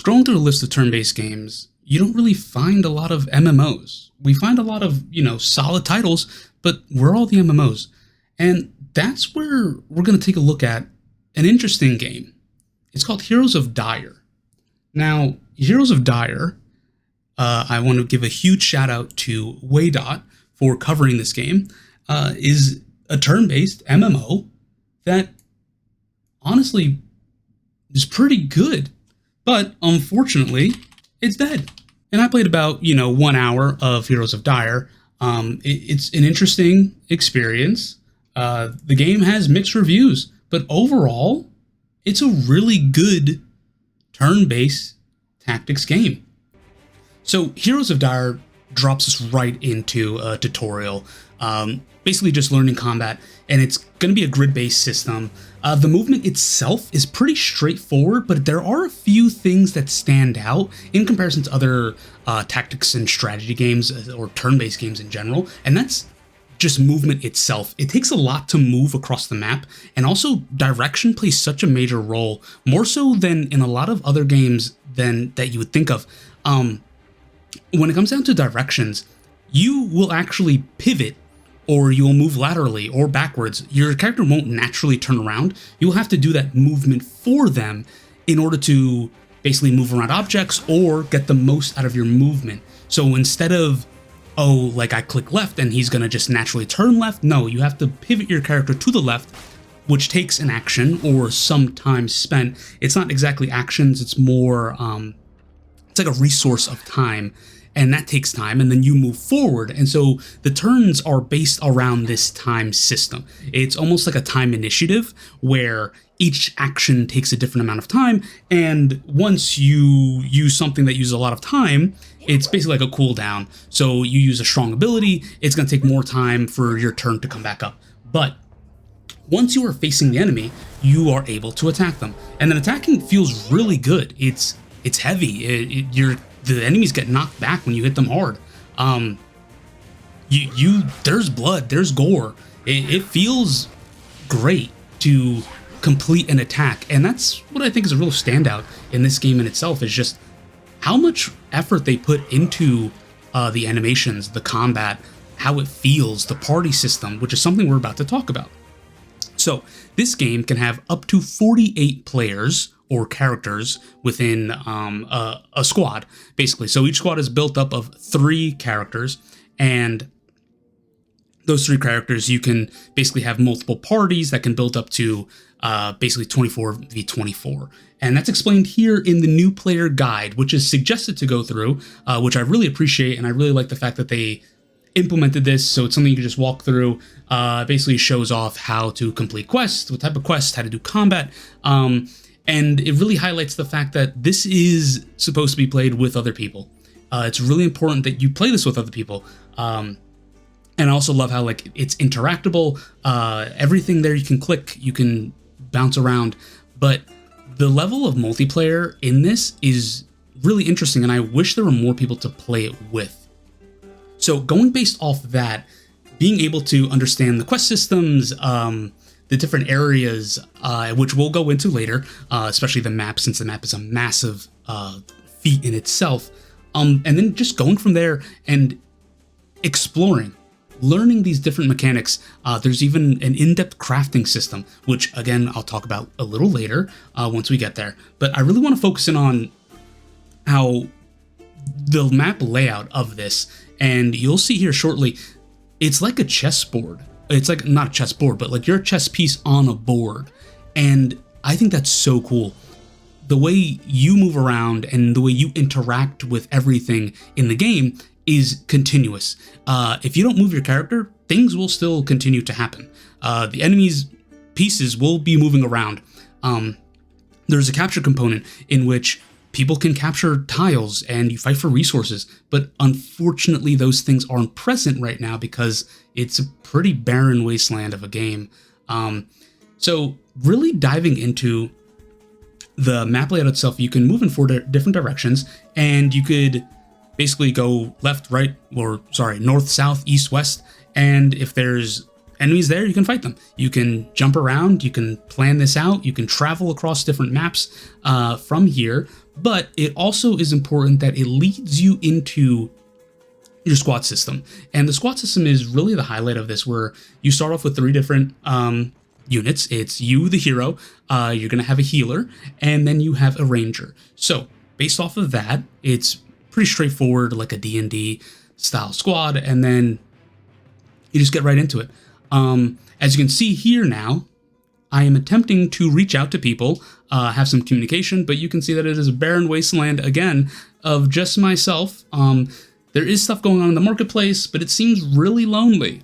scrolling through a list of turn-based games, you don't really find a lot of MMOs. We find a lot of, solid titles, but where are all the MMOs? And that's where we're going to take a look at an interesting game. It's called Heroes of Dire. Now, Heroes of Dire, I want to give a huge shout out to Waydot for covering this game, is a turn-based MMO that honestly is pretty good. But unfortunately, it's dead. And I played about, 1 hour of Heroes of Dire. It's an interesting experience. The game has mixed reviews, but overall, it's a really good turn-based tactics game. So Heroes of Dire drops us right into a tutorial, basically just learning combat, and it's going to be a grid-based system. The movement itself is pretty straightforward, but there are a few things that stand out in comparison to other tactics and strategy games or turn-based games in general, and that's just movement itself. It takes a lot to move across the map, and also direction plays such a major role, more so than in a lot of other games that you would think of. When it comes down to directions, you will actually pivot, or you'll move laterally or backwards. Your character won't naturally turn around. You'll have to do that movement for them in order to basically move around objects or get the most out of your movement. So instead of, I click left and he's gonna just naturally turn left, no, you have to pivot your character to the left, which takes an action or some time spent. It's not exactly actions, it's more, it's like a resource of time. And that takes time, and then you move forward. And so the turns are based around this time system. It's almost like a time initiative where each action takes a different amount of time. And once you use something that uses a lot of time, it's basically like a cooldown. So you use a strong ability, it's going to take more time for your turn to come back up. But once you are facing the enemy, you are able to attack them. And then attacking feels really good. It's heavy. The enemies get knocked back when you hit them hard. There's blood, there's gore. It feels great to complete an attack, and that's what I think is a real standout in this game in itself, is just how much effort they put into the animations, the combat, how it feels, the party system, which is something we're about to talk about. So this game can have up to 48 players or characters within a squad, basically. So each squad is built up of 3 characters, and those 3 characters, you can basically have multiple parties that can build up to basically 24v24. And that's explained here in the new player guide, which is suggested to go through, which I really appreciate, and I really like the fact that they implemented this, so it's something you can just walk through. Basically shows off how to complete quests, what type of quests, how to do combat, and it really highlights the fact that this is supposed to be played with other people. It's really important that you play this with other people. And I also love how it's interactable. Everything there you can click, you can bounce around. But the level of multiplayer in this is really interesting, and I wish there were more people to play it with. So going based off that, being able to understand the quest systems, the different areas, which we'll go into later, especially the map, since the map is a massive feat in itself. And then just going from there and exploring, learning these different mechanics. There's even an in-depth crafting system, which again, I'll talk about a little later once we get there. But I really want to focus in on how the map layout of this, and you'll see here shortly, it's like a chessboard. It's like not a chessboard, but like you're a chess piece on a board. And I think that's so cool. The way you move around and the way you interact with everything in the game is continuous. If you don't move your character, things will still continue to happen. The enemy's pieces will be moving around. There's a capture component in which people can capture tiles and you fight for resources, but unfortunately those things aren't present right now because it's a pretty barren wasteland of a game. So really diving into the map layout itself, you can move in 4 different directions, and you could basically go left, right, or sorry, north, south, east, west, and if there's enemies there, you can fight them. You can jump around, you can plan this out, you can travel across different maps from here, but it also is important that it leads you into your squad system. And the squad system is really the highlight of this, where you start off with 3 different units. It's you, the hero, you're going to have a healer, and then you have a ranger. So based off of that, it's pretty straightforward, like a D&D style squad, and then you just get right into it. As you can see here now, I am attempting to reach out to people, have some communication, but you can see that it is a barren wasteland again of just myself. There is stuff going on in the marketplace, but it seems really lonely.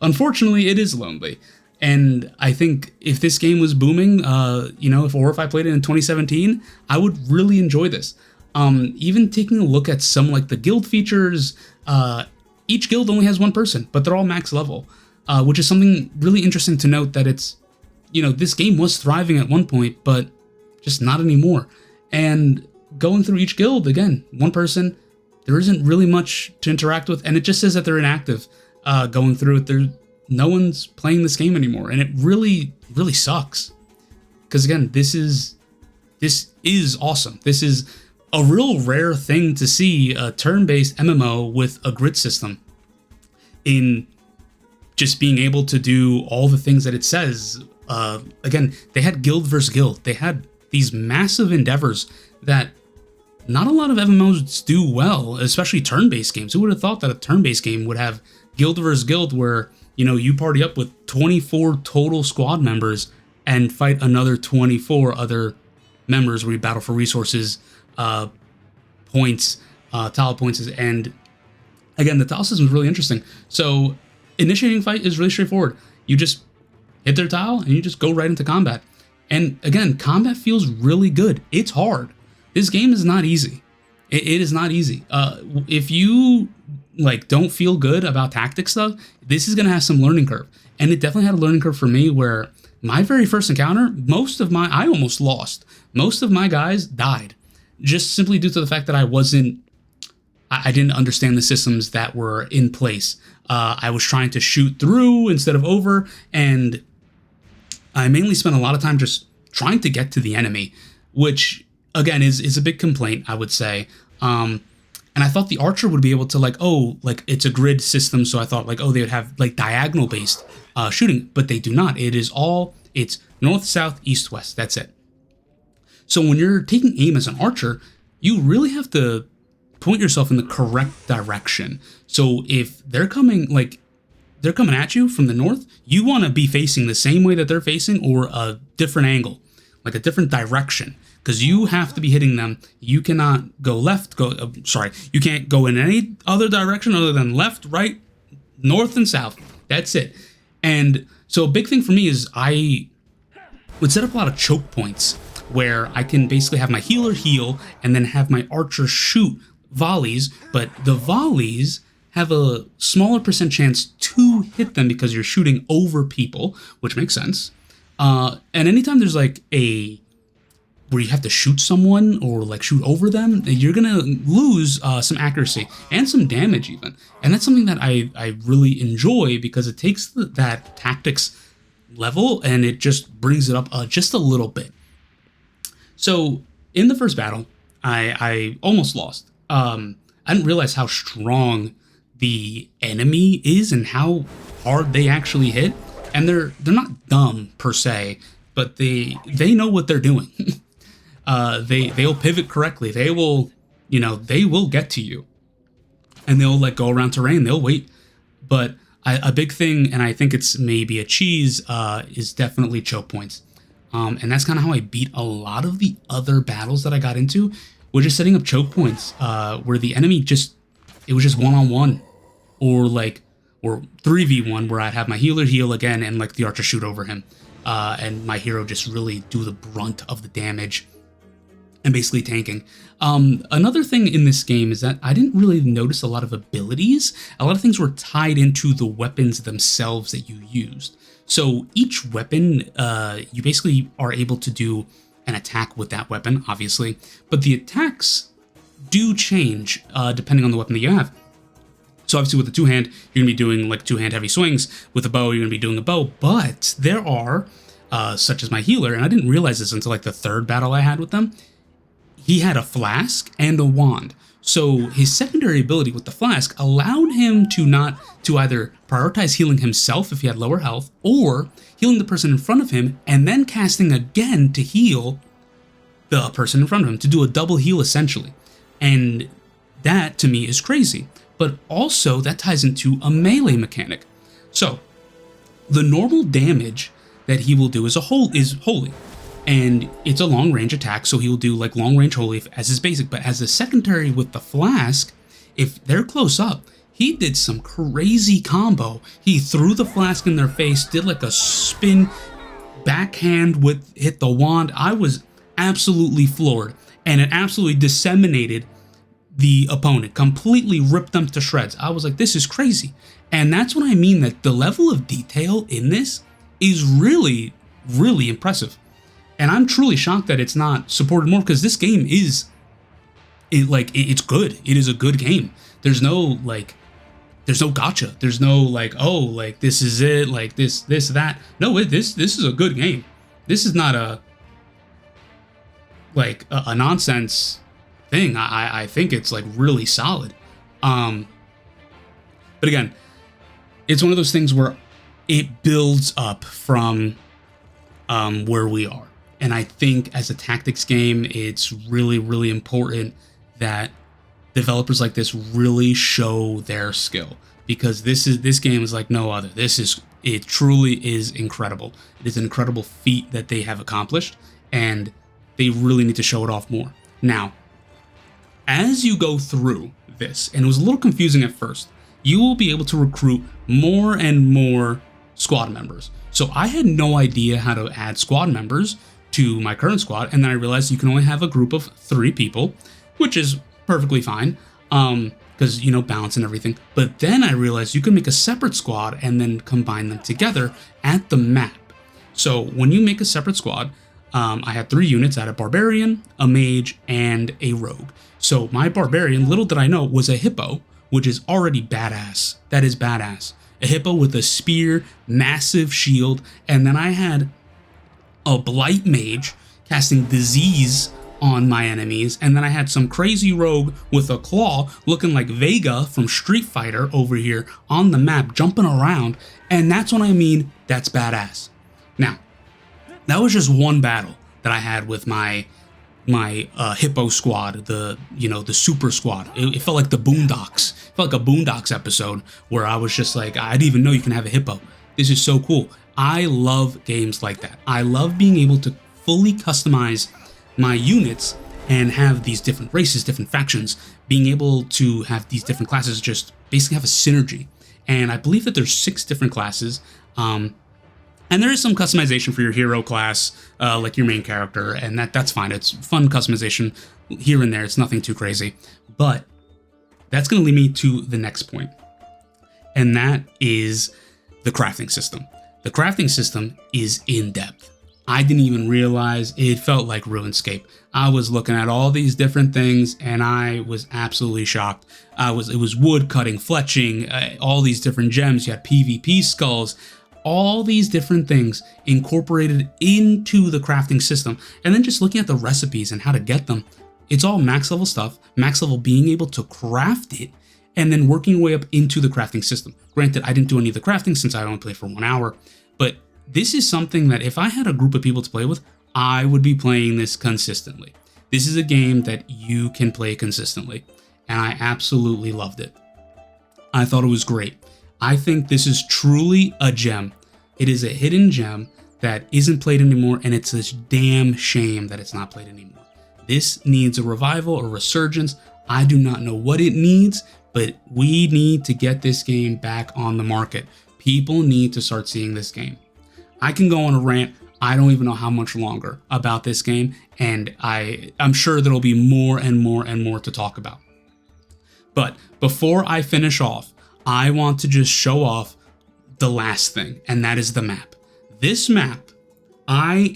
Unfortunately, it is lonely. And I think if this game was booming, if I played it in 2017, I would really enjoy this. Even taking a look at some like the guild features, each guild only has 1 person, but they're all max level, which is something really interesting to note, that it's, this game was thriving at one point, but just not anymore. And going through each guild, again, 1 person, there isn't really much to interact with, and it just says that they're inactive. Going through it, no one's playing this game anymore, and it really, really sucks. Because again, this is awesome. This is a real rare thing to see a turn-based MMO with a grid system, in just being able to do all the things that it says. Again, they had guild versus guild. They had these massive endeavors that not a lot of MMOs do well, especially turn-based games. Who would have thought that a turn-based game would have guild versus guild, where, you party up with 24 total squad members and fight another 24 other members, where you battle for resources, points, tile points, and again, the tile system is really interesting. So initiating fight is really straightforward. You just hit their tile and you just go right into combat. And again, combat feels really good. It's hard. This game is not easy. It is not easy. If you don't feel good about tactic stuff, this is gonna have some learning curve. And it definitely had a learning curve for me, where my very first encounter, I almost lost. Most of my guys died, just simply due to the fact that I didn't understand the systems that were in place. I was trying to shoot through instead of over, and I mainly spent a lot of time just trying to get to the enemy, which again is a big complaint, I would say. And I thought the archer would be able to it's a grid system, so I thought they would have diagonal based shooting, but they do not. It's north, south, east, west. That's it. So when you're taking aim as an archer, you really have to point yourself in the correct direction. So if they're coming at you from the north, you want to be facing the same way that they're facing, or a different angle, like a different direction, because you have to be hitting them. You cannot go you can't go in any other direction other than left, right, north, and south. That's it. And so a big thing for me is I would set up a lot of choke points, where I can basically have my healer heal and then have my archer shoot volleys, but the volleys have a smaller percent chance to hit them because you're shooting over people, which makes sense. And anytime there's where you have to shoot someone or shoot over them, you're gonna lose some accuracy and some damage even. And that's something that I really enjoy, because it takes that tactics level and it just brings it up just a little bit. So in the first battle, I almost lost. I didn't realize how strong the enemy is and how hard they actually hit. And they're not dumb per se, but they know what they're doing. They'll pivot correctly. They will get to you, and they'll go around terrain. They'll wait. But a big thing, and I think it's maybe a cheese, is definitely choke points. And that's kind of how I beat a lot of the other battles that I got into. We're just setting up choke points, where the enemy it was just 1-on-1, or 3v1, where I'd have my healer heal again and the archer shoot over him, and my hero just really do the brunt of the damage and basically tanking. Another thing in this game is that I didn't really notice a lot of abilities. A lot of things were tied into the weapons themselves that you used. So each weapon, you basically are able to do an attack with that weapon, obviously, but the attacks do change depending on the weapon that you have. So obviously with the two-hand, you're going to be doing two-hand heavy swings. With a bow, you're going to be doing a bow, but there are, such as my healer, and I didn't realize this until the third battle I had with them, he had a flask and a wand. So his secondary ability with the flask allowed him to either prioritize healing himself if he had lower health, or healing the person in front of him and then casting again to heal the person in front of him, to do a double heal essentially. And that to me is crazy. But also that ties into a melee mechanic. So the normal damage that he will do is holy. And it's a long range attack, so he'll do like long range holy as his basic. But as a secondary with the flask, if they're close up, he did some crazy combo. He threw the flask in their face, did like a spin backhand hit the wand. I was absolutely floored, and it absolutely disseminated the opponent, completely ripped them to shreds. I was like, this is crazy. And that's what I mean, that the level of detail in this is really, really impressive. And I'm truly shocked that it's not supported more, because this game is, it's good. It is a good game. There's no gotcha. There's no like, oh, like this is it, like this, that. No, this is a good game. This is not a nonsense thing. I think it's like really solid. But again, it's one of those things where it builds up from where we are. And I think as a tactics game, it's really, really important that developers like this really show their skill, because this game is like no other. It truly is incredible. It is an incredible feat that they have accomplished, and they really need to show it off more. Now, as you go through this, and it was a little confusing at first, you will be able to recruit more and more squad members. So I had no idea how to add squad members to my current squad, and then I realized you can only have a group of 3 people, which is perfectly fine, because, balance and everything. But then I realized you can make a separate squad and then combine them together at the map. So when you make a separate squad, I had 3 units. I had a barbarian, a mage, and a rogue. So my barbarian, little did I know, was a hippo, which is already badass. That is badass. A hippo with a spear, massive shield, and then I had a blight mage casting disease on my enemies, and then I had some crazy rogue with a claw looking like Vega from Street Fighter over here on the map jumping around, and that's what I mean, that's badass. Now, that was just one battle that I had with my hippo squad, the super squad. It felt like the Boondocks. It felt like a Boondocks episode where I was just like, I didn't even know you can have a hippo. This is so cool. I love games like that. I love being able to fully customize my units and have these different races, different factions, being able to have these different classes just basically have a synergy. And I believe that there's 6 different classes. And there is some customization for your hero class, like your main character, and that's fine. It's fun customization here and there. It's nothing too crazy. But that's going to lead me to the next point, and that is the crafting system. The crafting system is in-depth. I didn't even realize it felt like RuneScape. I was looking at all these different things, and I was absolutely shocked. It was wood cutting, fletching, all these different gems. You had PvP skulls, all these different things incorporated into the crafting system. And then just looking at the recipes and how to get them, it's all max level stuff, max level being able to craft it, and then working your way up into the crafting system. Granted, I didn't do any of the crafting since I only played for 1 hour, but this is something that if I had a group of people to play with, I would be playing this consistently. This is a game that you can play consistently, and I absolutely loved it. I thought it was great. I think this is truly a gem. It is a hidden gem that isn't played anymore, and it's a damn shame that it's not played anymore. This needs a revival, a resurgence. I do not know what it needs, but we need to get this game back on the market. People need to start seeing this game. I can go on a rant, I don't even know how much longer, about this game, and I'm sure there'll be more and more and more to talk about. But before I finish off, I want to just show off the last thing, and that is the map. This map, I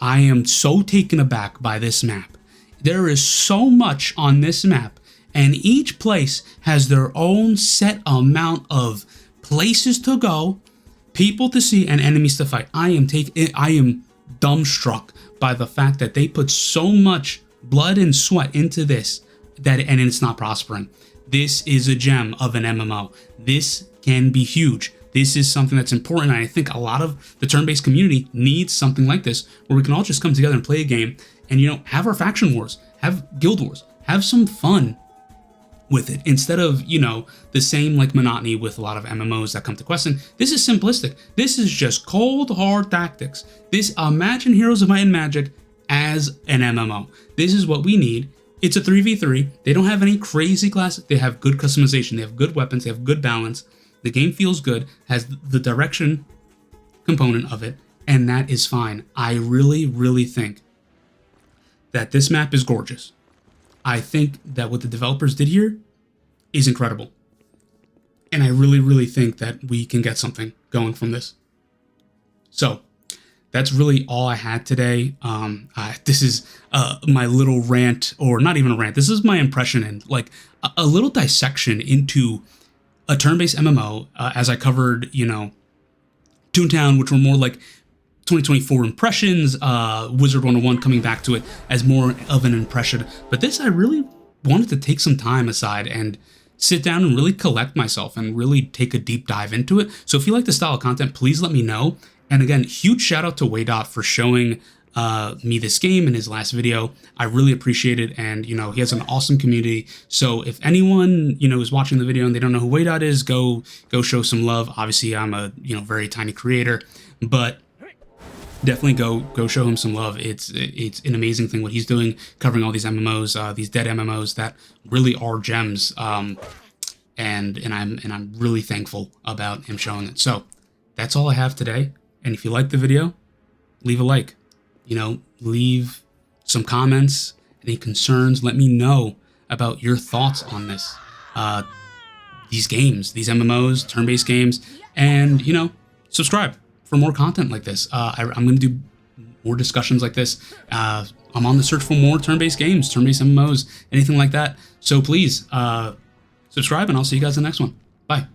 am so taken aback by this map. There is so much on this map, and each place has their own set amount of places to go, people to see, and enemies to fight. I am dumbstruck by the fact that they put so much blood and sweat into this, and it's not prospering. This is a gem of an MMO. This can be huge. This is something that's important, and I think a lot of the turn-based community needs something like this, where we can all just come together and play a game and, you know, have our faction wars, have guild wars, have some fun with it, instead of, you know, the same like monotony with a lot of MMOs that come to questing. This is simplistic. This is just cold, hard tactics. Imagine Heroes of Might and Magic as an MMO. This is what we need. It's a 3v3. They don't have any crazy classes. They have good customization. They have good weapons. They have good balance. The game feels good, has the direction component of it, and that is fine. I really, really think that this map is gorgeous. I think that what the developers did here is incredible. And I really, really think that we can get something going from this. So that's really all I had today. This is my little rant, or not even a rant. This is my impression and like a little dissection into a turn-based MMO, as I covered, you know, Toontown, which were more like 2024 impressions, Wizard 101 coming back to it as more of an impression. But this, I really wanted to take some time aside and sit down and really collect myself and really take a deep dive into it. So if you like this style of content, please let me know. And again, huge shout out to Waydot for showing me this game in his last video. I really appreciate it, and you know, he has an awesome community. So if anyone, you know, is watching the video and they don't know who Waydot is, go show some love. Obviously, I'm a, you know, very tiny creator, but definitely go show him some love. It's an amazing thing what he's doing, covering all these MMOs, these dead MMOs that really are gems. And I'm really thankful about him showing it. So that's all I have today. And if you liked the video, leave a like. You know, leave some comments, any concerns. Let me know about your thoughts on this, these games, these MMOs, turn-based games, and, you know, subscribe for more content like this. I'm going to do more discussions like this. I'm on the search for more turn-based games, turn-based MMOs, anything like that. So please subscribe, and I'll see you guys in the next one. Bye.